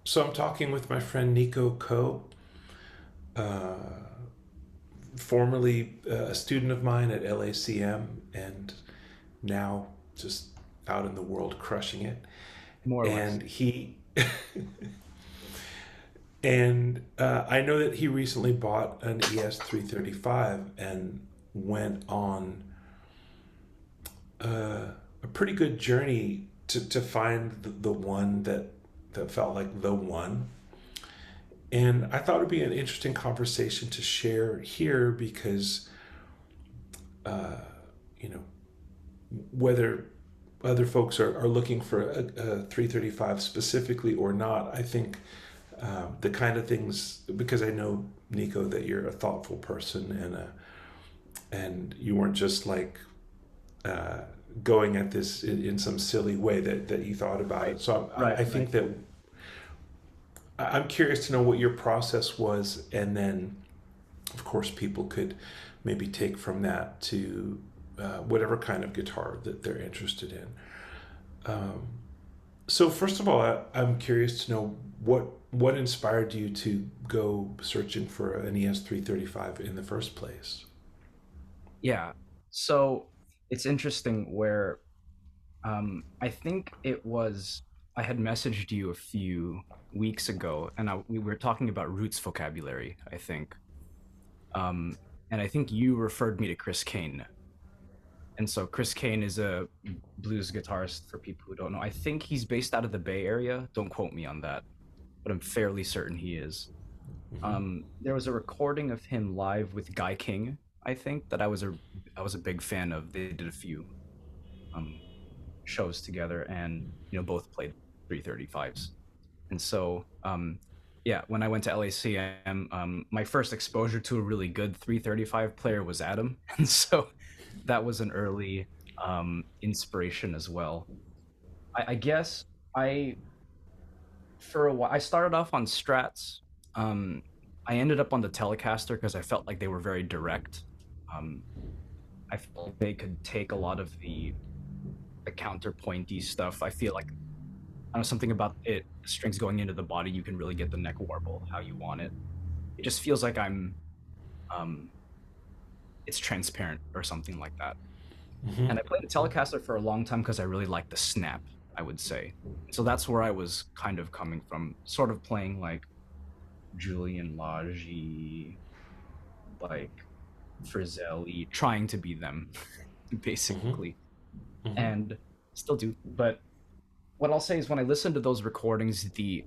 So I'm talking with my friend Nico Co, formerly a student of mine at LACM, and now just out in the world crushing it. More or less. And he and I know that he recently bought an ES-335 and went on a pretty good journey to find the one that felt like the one. And I thought it'd be an interesting conversation to share here because, you know, whether other folks are looking for a 335 specifically or not, I think the kind of things, because I know, Nico, that you're a thoughtful person and you weren't just like uh, going at this in some silly way that you thought about Right. it. So I Right. think Right. that I'm curious to know what your process was, and then, of course, people could maybe take from that to whatever kind of guitar that they're interested in. Um, so, first of all, I'm curious to know what inspired you to go searching for an ES-335 in the first place. Yeah. So it's interesting where I think it was I had messaged you a few weeks ago, and we were talking about roots vocabulary. I think, um, and I think you referred me to Chris Kane, and so Chris Kane is a blues guitarist for people who don't know. I think he's based out of the Bay Area. Don't quote me on that, but I'm fairly certain he is. Mm-hmm. There was a recording of him live with Guy King. I think that I was a big fan of. They did a few um, shows together, and both played 335s. And so yeah, when I went to LACM, my first exposure to a really good 335 player was Adam, and so that was an early inspiration as well. I guess I for a while I started off on Strats. Um, I ended up on the Telecaster because I felt like they were very direct. Um, I felt like they could take a lot of the counterpointy stuff. I feel like I don't know something about it. The strings going into the body, you can really get the neck warble how you want it. It just feels like um, it's transparent or something like that. Mm-hmm. And I played the Telecaster for a long time because I really liked the snap. I would say. So that's where I was kind of coming from, sort of playing like Julian Lage, like Frizzelli, trying to be them, Mm-hmm. basically, Mm-hmm. and still do. But what I'll say is when I listened to those recordings, the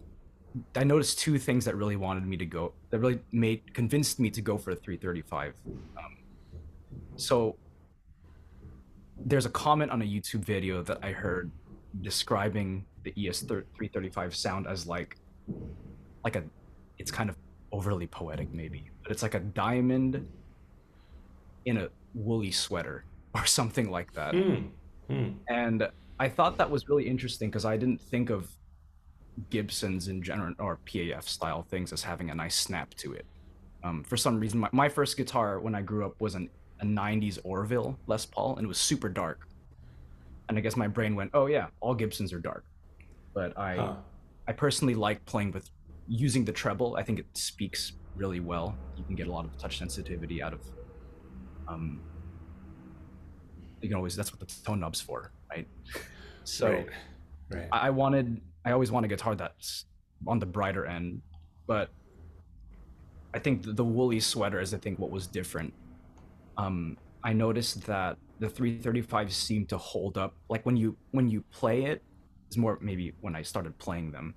I noticed two things that really wanted me to go, that really made convinced me to go for a 335. So there's a comment on a YouTube video that I heard describing the ES335 sound as like a it's kind of overly poetic maybe, but it's like a diamond in a woolly sweater or something like that. Mm. Mm. And I thought that was really interesting because I didn't think of Gibsons in general or PAF style things as having a nice snap to it. For some reason, my first guitar when I grew up was a 90s Orville Les Paul, and it was super dark. And I guess my brain went, oh, yeah, all Gibsons are dark. But Huh. I personally like playing with using the treble. I think it speaks really well. You can get a lot of touch sensitivity out of, um, you can always, that's what the tone knob's for, right? So Right. Right. I always want a guitar that's on the brighter end, but I think the woolly sweater is, I think, what was different. I noticed that the 335 seemed to hold up. Like when you play it, is more maybe when I started playing them.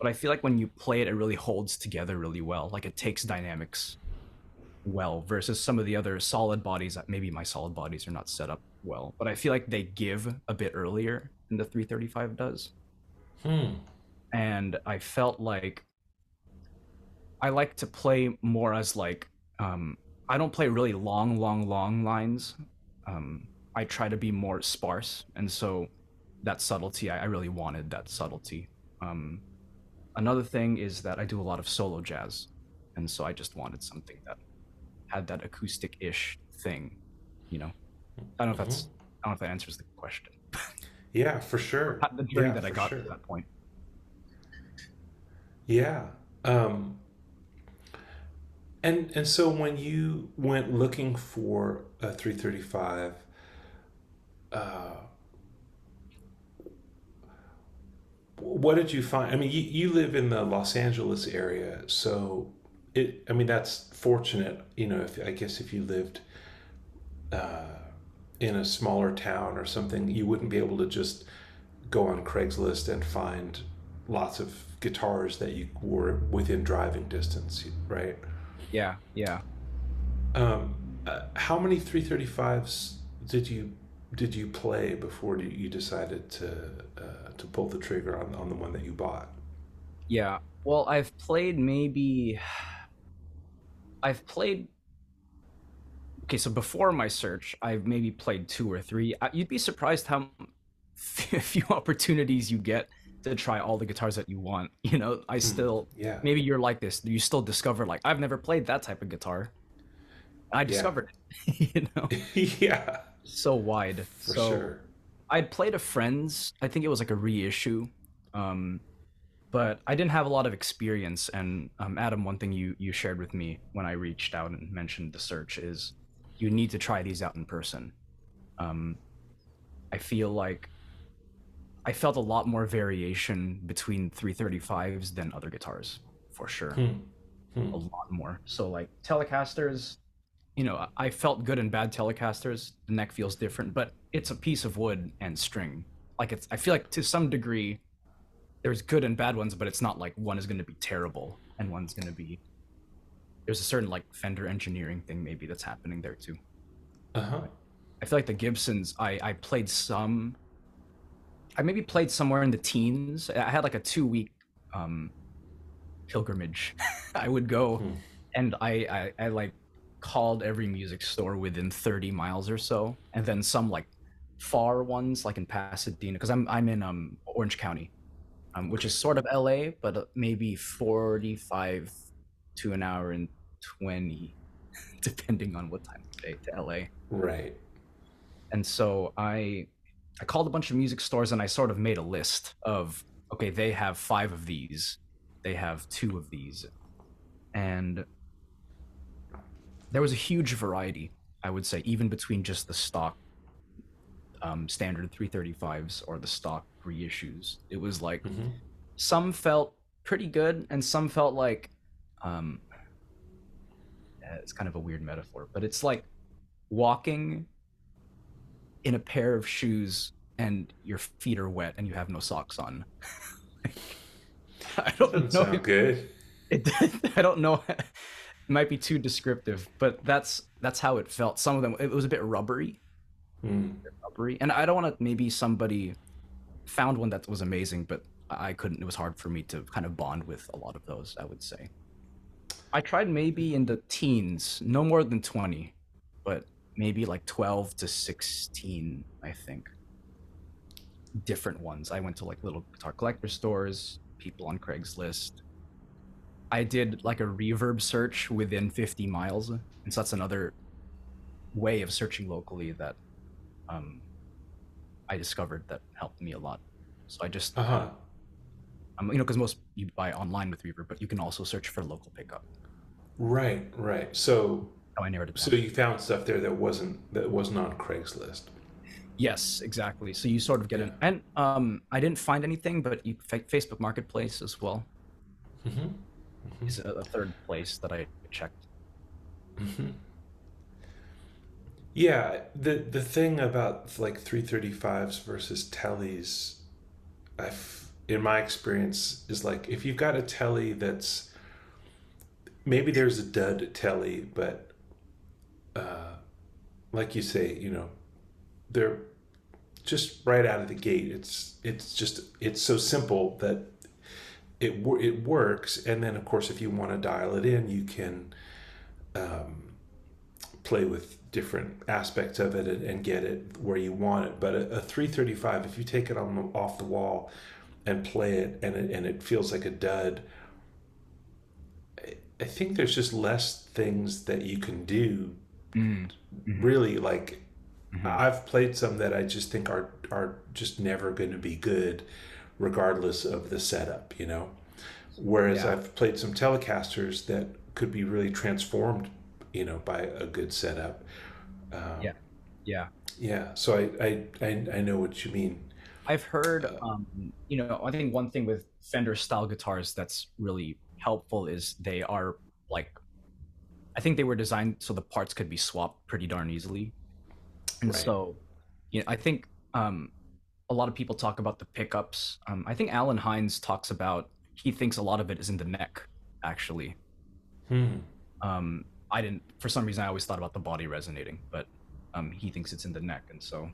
But I feel like when you play it, it really holds together really well. Like it takes dynamics well versus some of the other solid bodies that maybe my solid bodies are not set up well. But I feel like they give a bit earlier than the 335 does. Hmm. And I felt like I like to play more as like I don't play really long lines. I try to be more sparse, and so that subtlety, I really wanted that subtlety. Um, Another thing is that I do a lot of solo jazz, and so I just wanted something that had that acoustic-ish thing. You know, I don't know if Mm-hmm. that's I don't know if that answers the question. Yeah, for sure. The journey Yeah, that I for got sure. to that point. Yeah. Um, and so when you went looking for a 335, uh, what did you find? I mean, you live in the Los Angeles area, so I mean, that's fortunate. You know, if I guess if you lived uh, in a smaller town or something, you wouldn't be able to just go on Craigslist and find lots of guitars that you were within driving distance, right? Yeah, yeah. Um, how many 335s did you play before you decided to pull the trigger on the one that you bought? Yeah. Well, I've played okay, so before my search, I've maybe played two or three. You'd be surprised how few opportunities you get to try all the guitars that you want. You know, I Hmm. still Yeah, maybe you're like this. You still discover like I've never played that type of guitar. I yeah, discovered it. You know, yeah, so wide. for So sure. I'd played a friend's. I think it was like a reissue. Um, but I didn't have a lot of experience. And Adam, one thing you shared with me when I reached out and mentioned the search is you need to try these out in person. Um, I feel like I felt a lot more variation between 335s than other guitars, for sure. Hmm. Hmm. A lot more. So like Telecasters, you know, I felt good in bad Telecasters. The neck feels different, but it's a piece of wood and string. Like it's I feel like to some degree there's good and bad ones, but it's not like one is going to be terrible and one's going to be there's a certain like Fender engineering thing maybe that's happening there too. Uh huh. But I feel like the Gibsons I maybe played somewhere in the teens. I had like a 2 week um pilgrimage. I would go Hmm. and I like called every music store within 30 miles or so, and then some like far ones like in Pasadena because I'm in Orange County, which Okay. is sort of LA, but maybe 45 to an hour and 20, depending on what time of day to LA. Right. And so I called a bunch of music stores and I sort of made a list of okay, they have five of these, they have two of these, and there was a huge variety. I would say even between just the stock standard 335s or the stock reissues, it was like Mm-hmm. some felt pretty good and some felt like um, it's kind of a weird metaphor, but it's like walking in a pair of shoes and your feet are wet and you have no socks on. Like, I That don't doesn't know sound good. it, I don't know. It might be too descriptive, but that's how it felt. Some of them it was a bit rubbery, Mm. and I don't want to. Maybe somebody found one that was amazing, but I couldn't. It was hard for me to kind of bond with a lot of those. I would say I tried maybe in the teens, no more than 20, but maybe like 12 to 16. I think different ones. I went to like little guitar collector stores, people on Craigslist. I did like a reverb search within 50 miles. And so that's another way of searching locally that um, I discovered that helped me a lot. So I just, Uh huh. you know, because most you buy online with reverb, but you can also search for local pickup. Right. Right. So How I narrowed it so down. you found stuff there that wasn't on Craigslist. Yes, exactly. So you sort of get Yeah. an, and I didn't find anything, but Facebook Marketplace as well Mm-hmm. is a third place that I checked. Mm-hmm. Yeah, the thing about like 335s versus tellies, in my experience, is like if you've got a telly that's maybe there's a dud telly, but like you say, you know, they're just right out of the gate. It's so simple that it works, and then of course if you want to dial it in, you can play with different aspects of it and get it where you want it. But a 335, if you take it off the wall and play it and it feels like a dud, I think there's just less things that you can do. Mm. Hmm. Really, like Hmm. I've played some that I just think are just never going to be good, regardless of the setup. You know, Whereas Yeah. I've played some Telecasters that could be really transformed, by a good setup. Yeah. Um, Yeah. yeah, so I know what you mean. I've heard, I think one thing with Fender style guitars that's really helpful is they are like, I think they were designed so the parts could be swapped pretty darn easily. And Right. so, I think a lot of people talk about the pickups. I think Alan Hines talks about, he thinks a lot of it is in the neck, actually. Hmm. I didn't, for some reason, I always thought about the body resonating, but he thinks it's in the neck. And so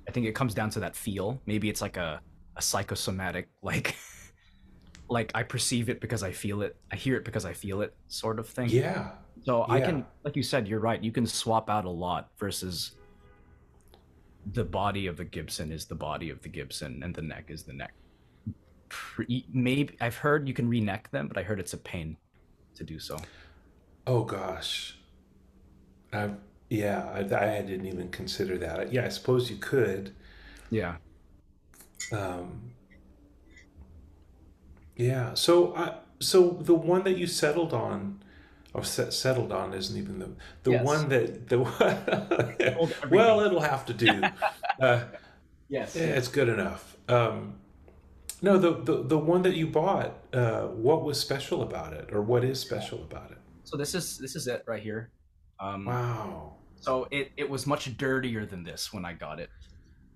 I think it comes down to that feel. Maybe it's like a psychosomatic, like, like I perceive it because I feel it. I hear it because I feel it sort of thing. Yeah. So I Yeah. can, like you said, you're right. You can swap out a lot versus the body of the Gibson is the body of the Gibson and the neck is the neck. Maybe I've heard you can re-neck them, but I heard it's a pain to do so. Oh gosh. I yeah. I didn't even consider that. Yeah, I suppose you could. Yeah. Um, yeah. So the one that you settled on, or settled on, isn't even the Yes. one that the Sold well, everything. it'll have to do. Uh, Yes. it's Yes. good enough. No, the one that you bought. What was special about it, or what is special about it? So this is it right here. Um, Wow. so it was much dirtier than this when I got it.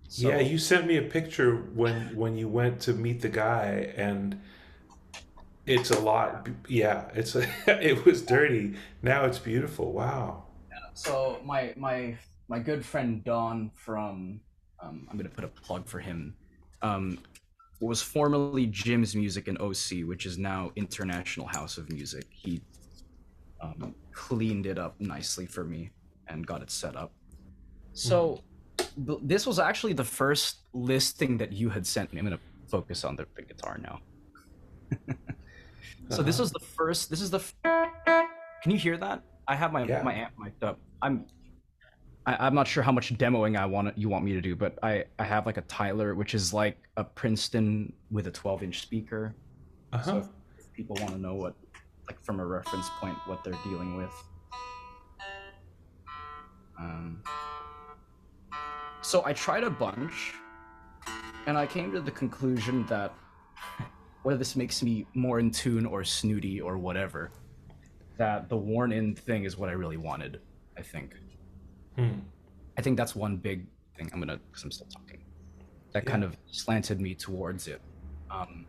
Yeah, So you sent me a picture when you went to meet the guy, and it's a lot. Yeah, it was dirty. Now it's beautiful. Wow. my good friend Don from I'm gonna put a plug for him. Um, was formerly Jim's Music in OC, which is now International House of Music. He cleaned it up nicely for me and got it set up. Hmm. So this was actually the first listing that you had sent me. I'm gonna focus on the guitar now. Uh So this huh. was the first. This is the. Can you hear that? I have Yeah. my amp mic'd up. I'm not sure how much demoing you want me to do, but I have like a Tyler, which is like a Princeton with a 12-inch speaker. Uh So huh. if people want to know what, like from a reference point, what they're dealing with. Um, so I tried a bunch, and I came to the conclusion that whether this makes me more in tune or snooty or whatever, that the worn-in thing is what I really wanted. I think. Hmm. I think that's one big thing. Because I'm still talking. That Yeah. kind of slanted me towards it. Um,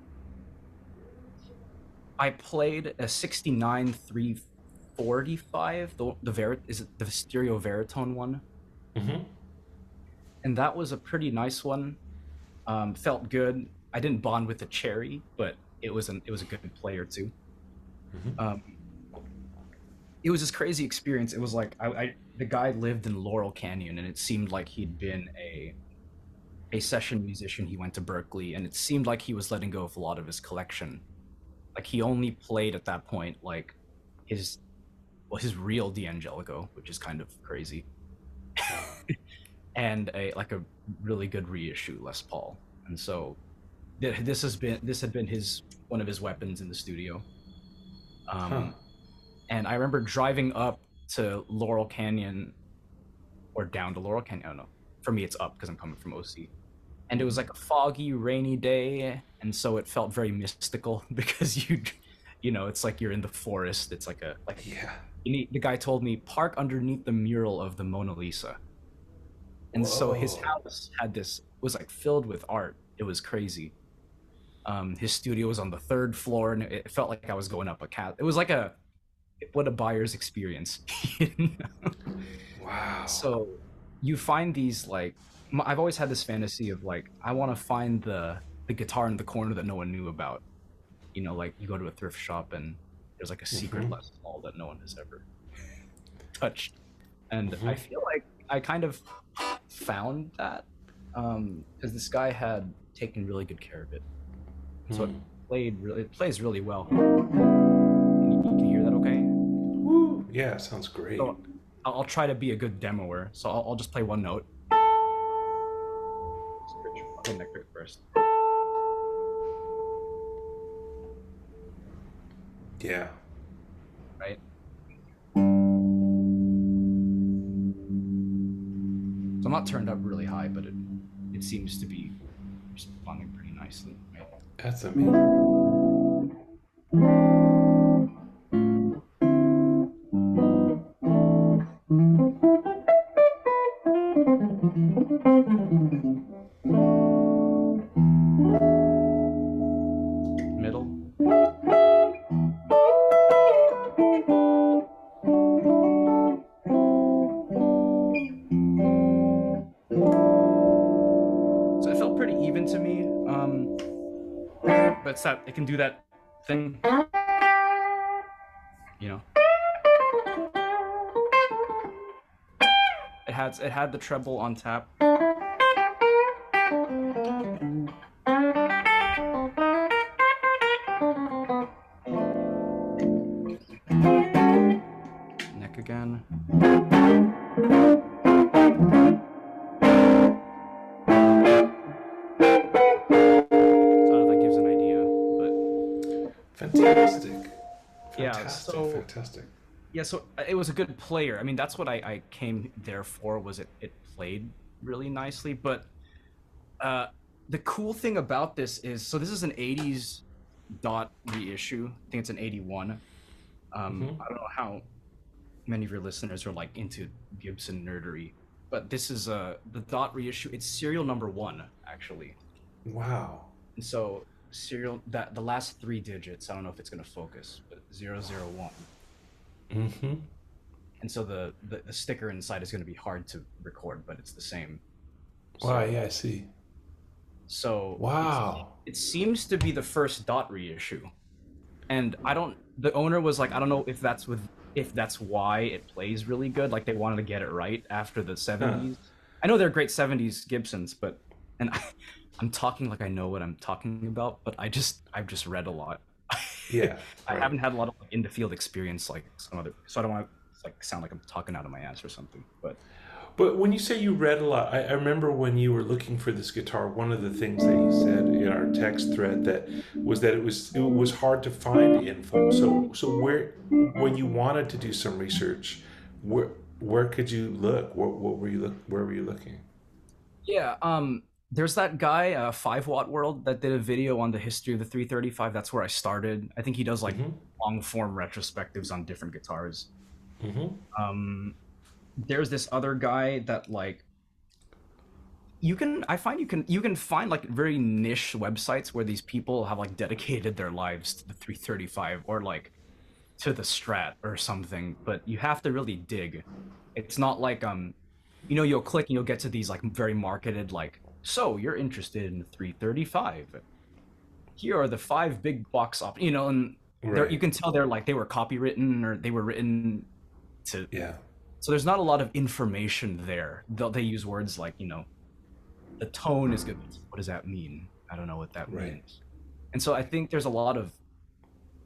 I played a 69 345. Is it the stereo Veritone one? Mm-hmm. And that was a pretty nice one. Felt good. I didn't bond with the cherry, but it was a good player too. Mm-hmm. Um, it was this crazy experience. It was like the guy lived in Laurel Canyon, and it seemed like he'd been a session musician. He went to Berkeley, and it seemed like he was letting go of a lot of his collection. Like he only played at that point like his his real D'Angelico, which is kind of crazy, Wow. and a like a really good reissue Les Paul. And so this had been his one of his weapons in the studio. Huh. Um, and I remember driving up to Laurel Canyon or down to Laurel Canyon. I don't know. For me, it's up because I'm coming from OC. And it was Mm-hmm. like a foggy, rainy day, and so it felt very mystical because it's like you're in the forest. It's like Yeah. the guy told me park underneath the mural of the Mona Lisa, and so his Whoa. house had this was like filled with art. It was crazy. His studio was on the third floor, and it felt like I was going up a cat. It was like a what a buyer's experience. you know? Wow. So you find these like I've always had this fantasy of like I want to find the guitar in the corner that no one knew about. Like you go to a thrift shop and there's like a secret Mm-hmm. Les Paul that no one has ever touched. And Mm-hmm. I feel like I kind of found that because this guy had taken really good care of it. So Hmm. it plays really well. Can you hear that okay? Woo. Yeah. Sounds great. So I'll try to be a good demoer. So I'll just play one note. I'll play neck first. Yeah. right? So I'm not turned up really high, but it seems to be responding pretty nicely, right? That's amazing. Middle. So it felt pretty even to me. But it's that it can do that thing, you know. It had the treble on tap. Neck again. So that gives an idea, but Fantastic. yeah. Fantastic. So Fantastic. yeah, so it was a good player. I mean, that's what I came there for. Was it played really nicely, but uh, the cool thing about this is so this is an '80s dot reissue. I think it's an '81. Hmm. I don't know how many of your listeners are like into Gibson nerdery, but this is the dot reissue. It's serial number one actually, Wow. and so serial that the last three digits. I don't know if it's going to focus, but 001. Hmm. And so the sticker inside is going to be hard to record, but it's the same. Wow. So Yeah, I see. so Wow. it seems to be the first dot reissue, and I don't. The owner was like, I don't know if that's why it plays really good. Like they wanted to get it right after the Huh. '70s. I know they're great '70s Gibsons, but and I'm talking like I know what I'm talking about, but I've just read a lot. Yeah. I Right. haven't had a lot of like, in the field experience like some other, so I don't want to like sound like I'm talking out of my ass or something. But But when you say you read a lot, I remember when you were looking for this guitar, one of the things that you said in our text thread that it was hard to find info. So where when you wanted to do some research, where where could you look? What were you where were you looking? yeah, there's that guy, 5 Watt World, that did a video on the history of the 335. That's where I started. I think he does like Mm-hmm. long form retrospectives on different guitars. Mm-hmm. Um, there's this other guy that like you can I find you can find like very niche websites where these people have like dedicated their lives to the 335 or like to the Strat or something, but you have to really dig. It's not like you'll click and you'll get to these like very marketed like so you're interested in the 335. Here are the five big box op, and there you Right. can tell they're like they were copywritten or they were written to Yeah. so there's not a lot of information there. They use words like, the tone is good. What does that mean? I don't know what that Right. means. And so I think there's a lot of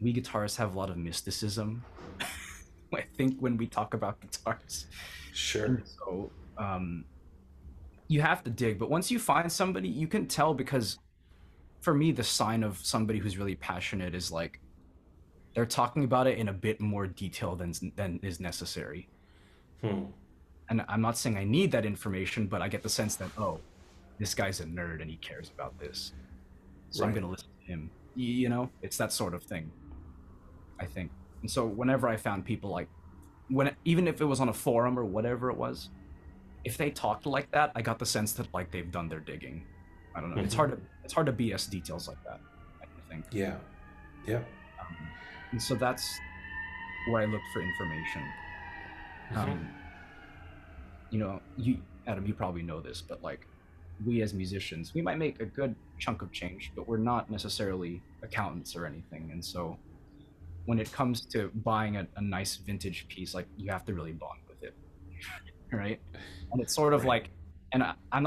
we guitarists have a lot of mysticism. I think when we talk about guitars, and Sure. so you have to dig. But once you find somebody, you can tell because for me, the sign of somebody who's really passionate is like they're talking about it in a bit more detail than is necessary. Hmm. And I'm not saying I need that information, but I get the sense that this guy's a nerd and he cares about this, so I'm Right. gonna listen to him. It's that sort of thing, I think. And so whenever I found people like even if it was on a forum or whatever it was, if they talked like that, I got the sense that like they've done their digging. I don't know. Mm-hmm. It's hard to BS details like that, I think. Yeah. Yep. And so that's where I looked for information. Mm-hmm. Um, you Adam, you probably know this, but like we as musicians, we might make a good chunk of change, but we're not necessarily accountants or anything. And so when it comes to buying a nice vintage piece, like you have to really bond with it, right? And it's sort of Right. like, and I'm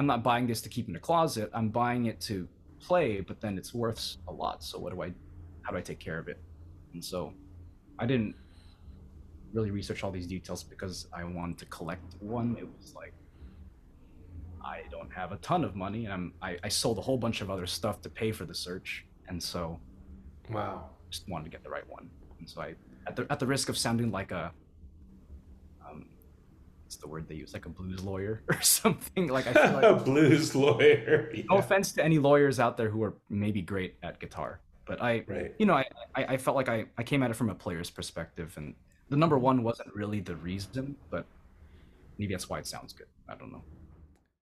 not buying this to keep in the closet. I'm buying it to play, but then it's worth a lot. So how do I take care of it? And so I didn't really research all these details because I wanted to collect one. It was like I don't have a ton of money, and I sold a whole bunch of other stuff to pay for the search, and so Wow. just wanted to get the right one. And so I, at the risk of sounding like a what's the word they use, like a blues lawyer or something. Like I feel like Blues lawyer. no Yeah. offense to any lawyers out there who are maybe great at guitar, but Right. I felt like I came at it from a player's perspective, and the number one wasn't really the reason, but maybe that's why it sounds good. I don't know.